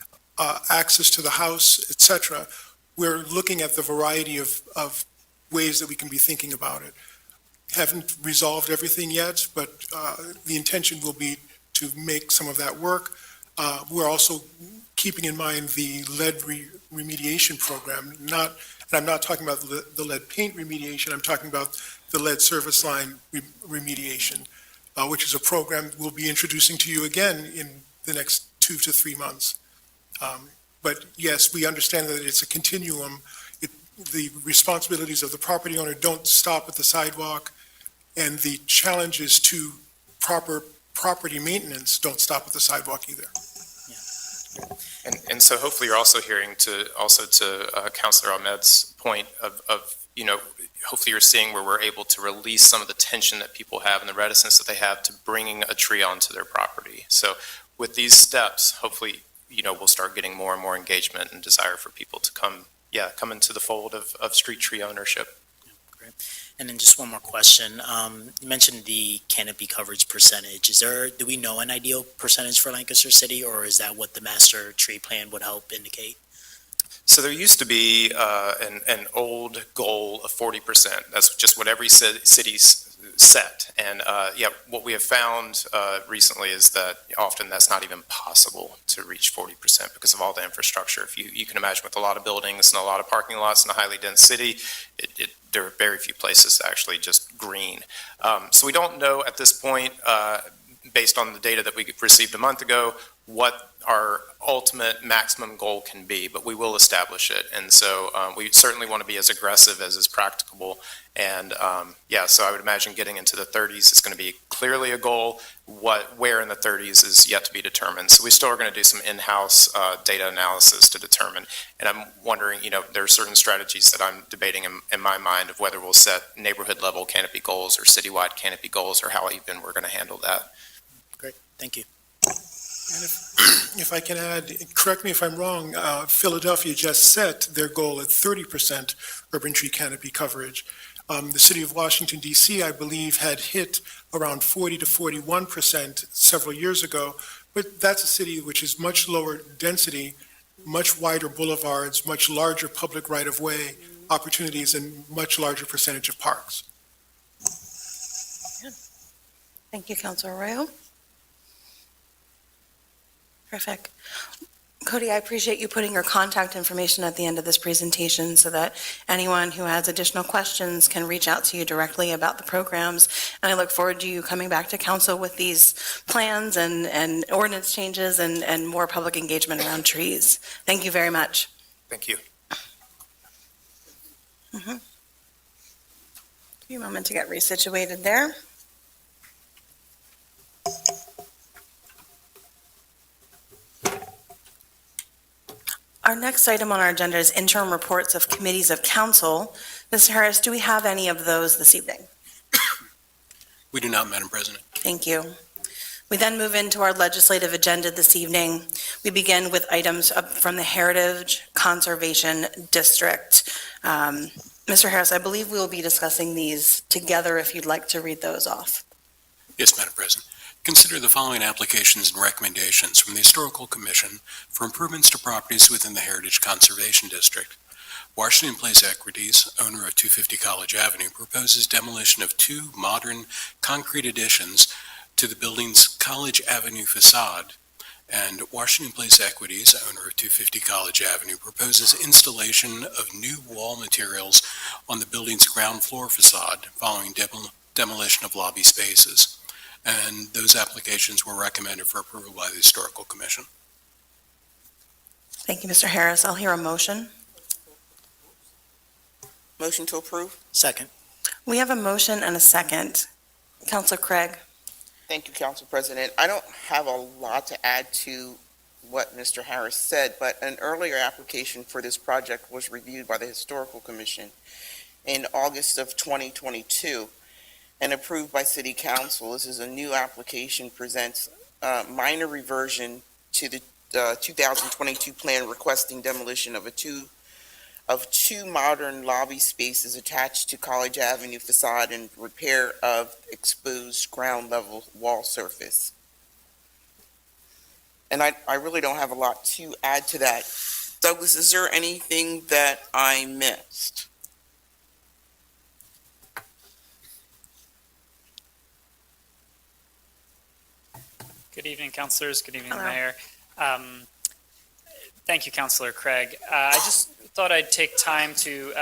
access to the house, et cetera, we're looking at the variety of ways that we can be thinking about it. Haven't resolved everything yet, but the intention will be to make some of that work. We're also keeping in mind the lead remediation program. And I'm not talking about the lead paint remediation. I'm talking about the lead service line remediation, which is a program we'll be introducing to you again in the next 2 to 3 months. But yes, we understand that it's a continuum. The responsibilities of the property owner don't stop at the sidewalk, and the challenges to proper property maintenance don't stop at the sidewalk either. And so hopefully you're also hearing to Councilor Ahmed's point of, hopefully you're seeing where we're able to release some of the tension that people have and the reticence that they have to bringing a tree onto their property. So with these steps, hopefully, we'll start getting more and more engagement and desire for people to come into the fold of street tree ownership. Great. And then just one more question. You mentioned the canopy coverage percentage. Do we know an ideal percentage for Lancaster City, or is that what the master tree plan would help indicate? So there used to be an old goal of 40%. That's just what every city set. And what we have found recently is that often that's not even possible to reach 40% because of all the infrastructure. If you can imagine, with a lot of buildings and a lot of parking lots in a highly dense city, there are very few places to actually just green. So we don't know at this point, based on the data that we received a month ago, what our ultimate maximum goal can be, but we will establish it. And so we certainly want to be as aggressive as is practicable. And so I would imagine getting into the 30s is going to be clearly a goal. Where in the 30s is yet to be determined. So we still are going to do some in-house data analysis to determine. And I'm wondering, there are certain strategies that I'm debating in my mind of whether we'll set neighborhood level canopy goals or citywide canopy goals, or how even we're going to handle that. Great, thank you. And if I can add, correct me if I'm wrong, Philadelphia just set their goal at 30% urban tree canopy coverage. The city of Washington, D.C., I believe, had hit around 40 to 41% several years ago, but that's a city which is much lower density, much wider boulevards, much larger public right-of-way opportunities, and much larger percentage of parks. Thank you, Councilor Arroyo. Terrific. Cody, I appreciate you putting your contact information at the end of this presentation so that anyone who has additional questions can reach out to you directly about the programs. And I look forward to you coming back to council with these plans and ordinance changes and more public engagement around trees. Thank you very much. Thank you. Give you a moment to get resituated there. Our next item on our agenda is interim reports of committees of council. Ms. Harris, do we have any of those this evening? We do not, Madam President. Thank you. We then move into our legislative agenda this evening. We begin with items from the Heritage Conservation District. Mr. Harris, I believe we will be discussing these together if you'd like to read those off. Yes, Madam President. Consider the following applications and recommendations from the Historical Commission for improvements to properties within the Heritage Conservation District. Washington Place Equities, owner of 250 College Avenue, proposes demolition of two modern concrete additions to the building's College Avenue facade. And Washington Place Equities, owner of 250 College Avenue, proposes installation of new wall materials on the building's ground floor facade following demolition of lobby spaces. And those applications were recommended for approval by the Historical Commission. Thank you, Mr. Harris. I'll hear a motion. Motion to approve? Second. We have a motion and a second. Counselor Craig? Thank you, Council President. I don't have a lot to add to what Mr. Harris said, but an earlier application for this project was reviewed by the Historical Commission in August of 2022 and approved by City Council. This is a new application, presents a minor reversion to the 2022 plan requesting demolition of two modern lobby spaces attached to College Avenue facade and repair of exposed ground level wall surface. And I really don't have a lot to add to that. Douglas, is there anything that I missed? Good evening, councilors. Good evening, Hello. Mayor. Thank you, Councilor Craig. I just thought I'd take time to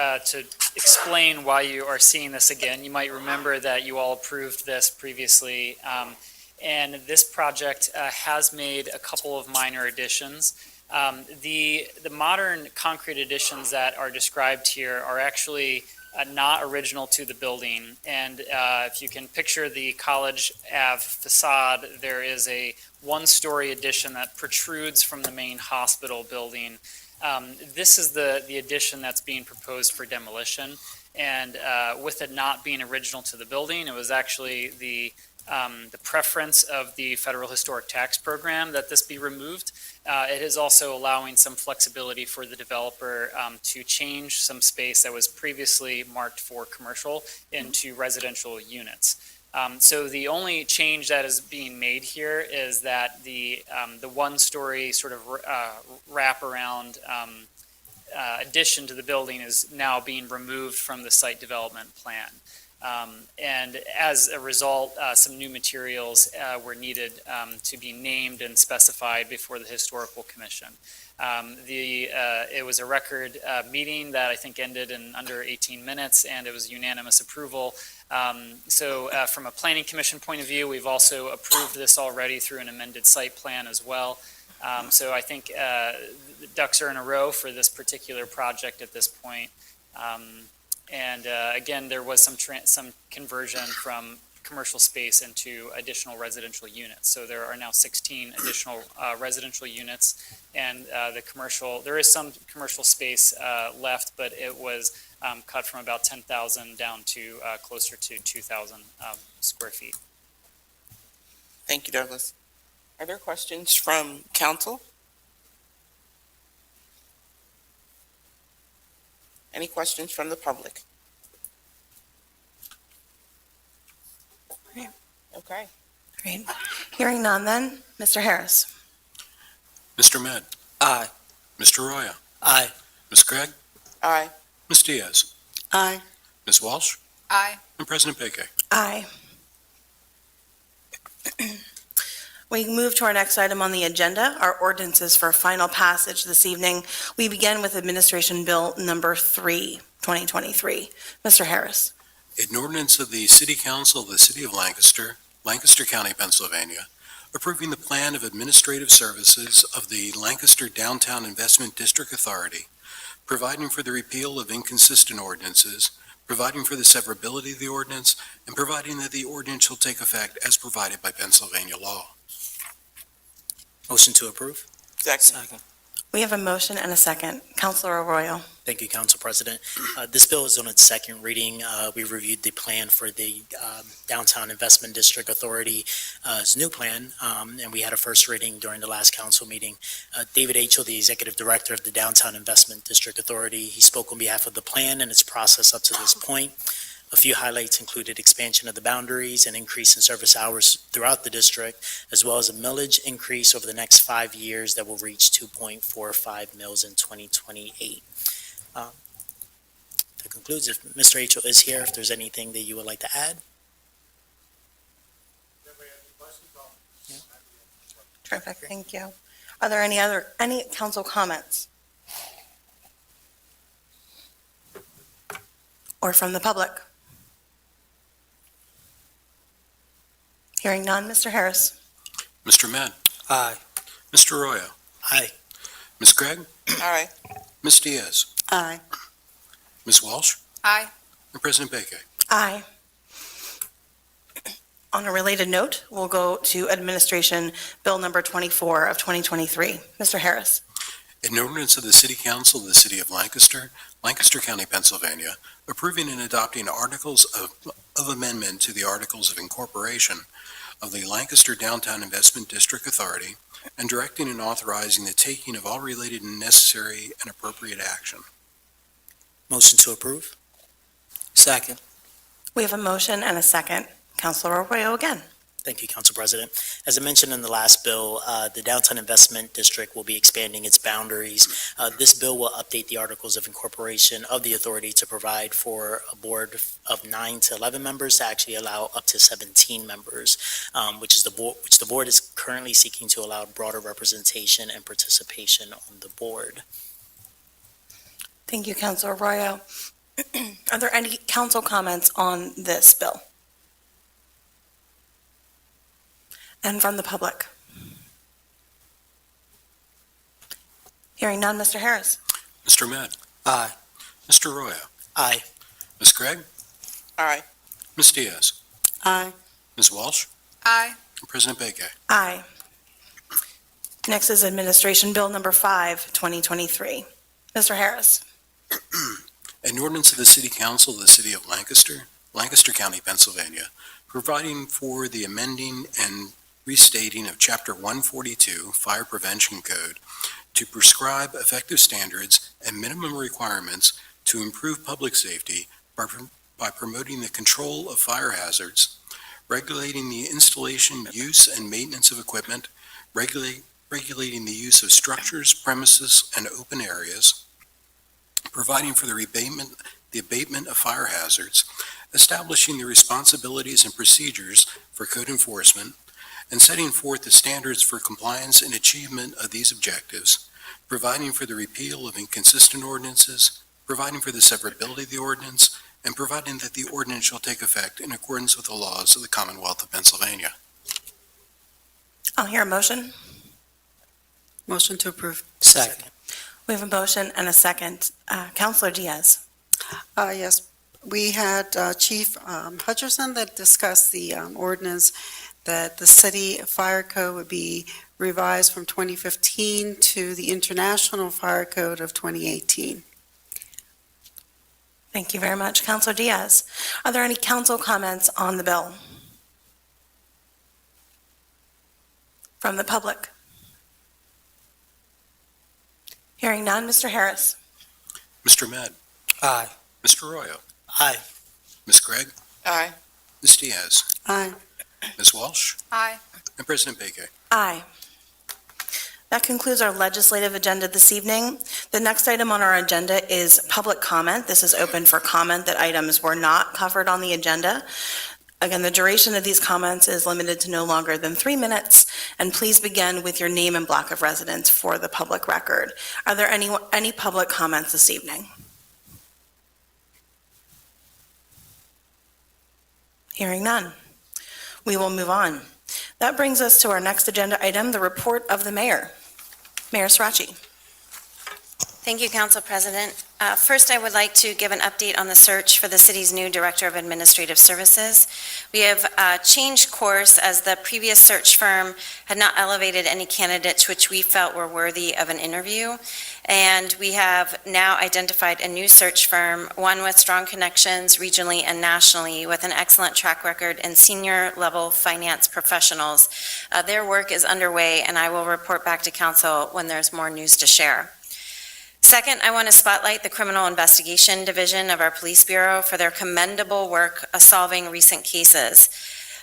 explain why you are seeing this again. You might remember that you all approved this previously, and this project has made a couple of minor additions. The modern concrete additions that are described here are actually not original to the building. And if you can picture the College Ave facade, there is a one-story addition that protrudes from the main hospital building. This is the addition that's being proposed for demolition. And with it not being original to the building, it was actually the preference of the Federal Historic Tax Program that this be removed. It is also allowing some flexibility for the developer to change some space that was previously marked for commercial into residential units. So the only change that is being made here is that the one-story sort of wraparound addition to the building is now being removed from the site development plan. And as a result, some new materials were needed to be named and specified before the Historical Commission. It was a record meeting that I think ended in under 18 minutes, and it was unanimous approval. So from a Planning Commission point of view, we've also approved this already through an amended site plan as well. So I think the ducks are in a row for this particular project at this point. And again, there was some conversion from commercial space into additional residential units. So there are now 16 additional residential units, and there is some commercial space left, but it was cut from about 10,000 down to closer to 2,000 square feet. Thank you, Douglas. Are there questions from council? Any questions from the public? Great. Okay. Great. Hearing none then, Mr. Harris? Mr. Med? Aye. Mr. Roya? Aye. Ms. Craig? Aye. Ms. Diaz? Aye. Ms. Walsh? Aye. And President Beke. Aye. We move to our next item on the agenda, our ordinances for final passage this evening. We begin with Administration Bill Number 3, 2023. Mr. Harris. An ordinance of the City Council of the City of Lancaster, Lancaster County, Pennsylvania, approving the plan of administrative services of the Lancaster Downtown Investment District Authority, providing for the repeal of inconsistent ordinances, providing for the severability of the ordinance, and providing that the ordinance shall take effect as provided by Pennsylvania law. Motion to approve? Second. We have a motion and a second. Councilor Arroyo. Thank you, Council President. This bill is on its second reading. We reviewed the plan for the Downtown Investment District Authority's new plan, and we had a first reading during the last council meeting. David Achel, the Executive Director of the Downtown Investment District Authority, he spoke on behalf of the plan and its process up to this point. A few highlights included expansion of the boundaries and increase in service hours throughout the district, as well as a millage increase over the next 5 years that will reach 2.45 mills in 2028. concludes. If Mr. H is here, if there's anything that you would like to add? Terrific, thank you. Are there any council comments? Or from the public? Hearing none, Mr. Harris. Mr. Matt, Aye. Mr. Arroyo, Aye. Ms. Gregg, Aye. Ms. Diaz, Aye. Ms. Walsh, Aye. and President Beke. Aye. On a related note, we'll go to Administration Bill Number 24 of 2023. Mr. Harris. An ordinance of the City Council of the City of Lancaster, Lancaster County, Pennsylvania, approving and adopting articles of amendment to the Articles of Incorporation of the Lancaster Downtown Investment District Authority and directing and authorizing the taking of all related and necessary and appropriate action. Motion to approve? Second. We have a motion and a second. Councilor Arroyo again. Thank you, Council President. As I mentioned in the last bill, the Downtown Investment District will be expanding its boundaries. This bill will update the Articles of Incorporation of the authority to provide for a board of 9 to 11 members to actually allow up to 17 members, which the board is currently seeking to allow broader representation and participation on the board. Thank you, Councilor Arroyo. Are there any council comments on this bill? And from the public? Hearing none, Mr. Harris. Mr. Matt, Aye. Mr. Arroyo, Aye. Ms. Gregg, Aye. Ms. Diaz, Aye. Ms. Walsh, Aye. and President Beke. Aye. Next is Administration Bill Number 5, 2023. Mr. Harris. An ordinance of the City Council of the City of Lancaster, Lancaster County, Pennsylvania, providing for the amending and restating of Chapter 142 Fire Prevention Code to prescribe effective standards and minimum requirements to improve public safety by promoting the control of fire hazards, regulating the installation, use, and maintenance of equipment, regulating the use of structures, premises, and open areas, providing for the abatement of fire hazards, establishing the responsibilities and procedures for code enforcement, and setting forth the standards for compliance and achievement of these objectives, providing for the repeal of inconsistent ordinances, providing for the severability of the ordinance, and providing that the ordinance shall take effect in accordance with the laws of the Commonwealth of Pennsylvania. I'll hear a motion. Motion to approve. Second. We have a motion and a second. Councilor Diaz. Yes, we had Chief Hutcherson that discussed the ordinance that the city fire code would be revised from 2015 to the International Fire Code of 2018. Thank you very much. Councilor Diaz. Are there any council comments on the bill? From the public? Hearing none, Mr. Harris. Mr. Matt, Aye. Mr. Arroyo, Aye. Ms. Gregg, Aye. Ms. Diaz, Aye. Ms. Walsh, Aye. and President Beke. Aye. That concludes our legislative agenda this evening. The next item on our agenda is public comment. This is open for comment that items were not covered on the agenda. Again, the duration of these comments is limited to no longer than 3 minutes, and please begin with your name and block of residence for the public record. Are there any public comments this evening? Hearing none. We will move on. That brings us to our next agenda item, the report of the mayor. Mayor Sracci. Thank you, Council President. First, I would like to give an update on the search for the city's new Director of Administrative Services. We have changed course as the previous search firm had not elevated any candidates which we felt were worthy of an interview. And we have now identified a new search firm, one with strong connections regionally and nationally, with an excellent track record in senior-level finance professionals. Their work is underway, and I will report back to Council when there's more news to share. Second, I want to spotlight the Criminal Investigation Division of our Police Bureau for their commendable work solving recent cases.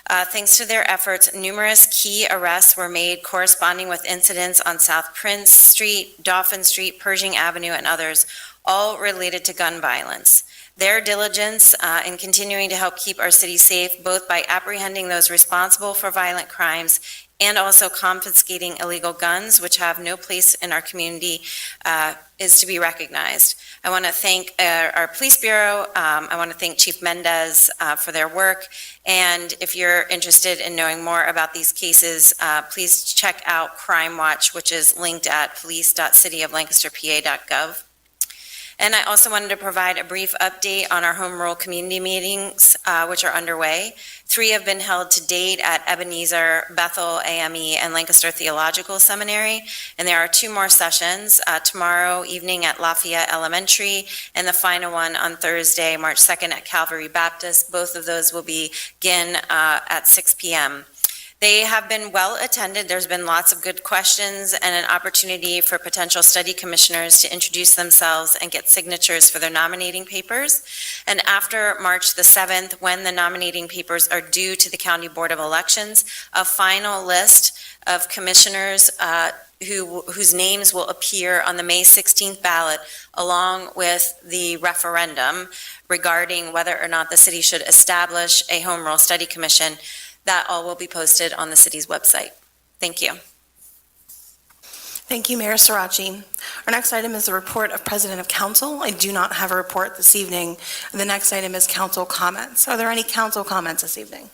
Thanks to their efforts, numerous key arrests were made corresponding with incidents on South Prince Street, Dauphin Street, Pershing Avenue, and others, all related to gun violence. their diligence in continuing to help keep our city safe, both by apprehending those responsible for violent crimes and also confiscating illegal guns, which have no place in our community, is to be recognized. I want to thank our Police Bureau. I want to thank Chief Mendez for their work. And if you're interested in knowing more about these cases, please check out Crime Watch, which is linked at police.cityoflancasterpa.gov. And I also wanted to provide a brief update on our home rule community meetings, which are underway. 3 have been held to date at Ebenezer, Bethel, AME, and Lancaster Theological Seminary. And there are 2 more sessions, tomorrow evening at Lafayette Elementary, and the final one on Thursday, March 2nd at Calvary Baptist. Both of those will begin at 6 p.m. They have been well attended. There's been lots of good questions and an opportunity for potential study commissioners to introduce themselves and get signatures for their nominating papers. And after March the 7th, when the nominating papers are due to the County Board of Elections, a final list of commissioners whose names will appear on the May 16th ballot, along with the referendum regarding whether or not the city should establish a home rule study commission. That all will be posted on the city's website. Thank you. Thank you, Mayor Sirachi. Our next item is the report of President of Council. I do not have a report this evening. The next item is council comments. Are there any council comments this evening?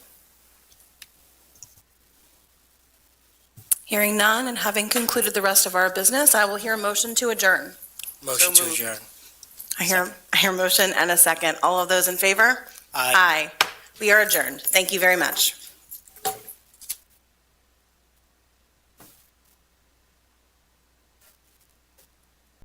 Hearing none and having concluded the rest of our business, I will hear a motion to adjourn. Motion to adjourn. I hear a motion and a second. All of those in favor? Aye. We are adjourned. Thank you very much.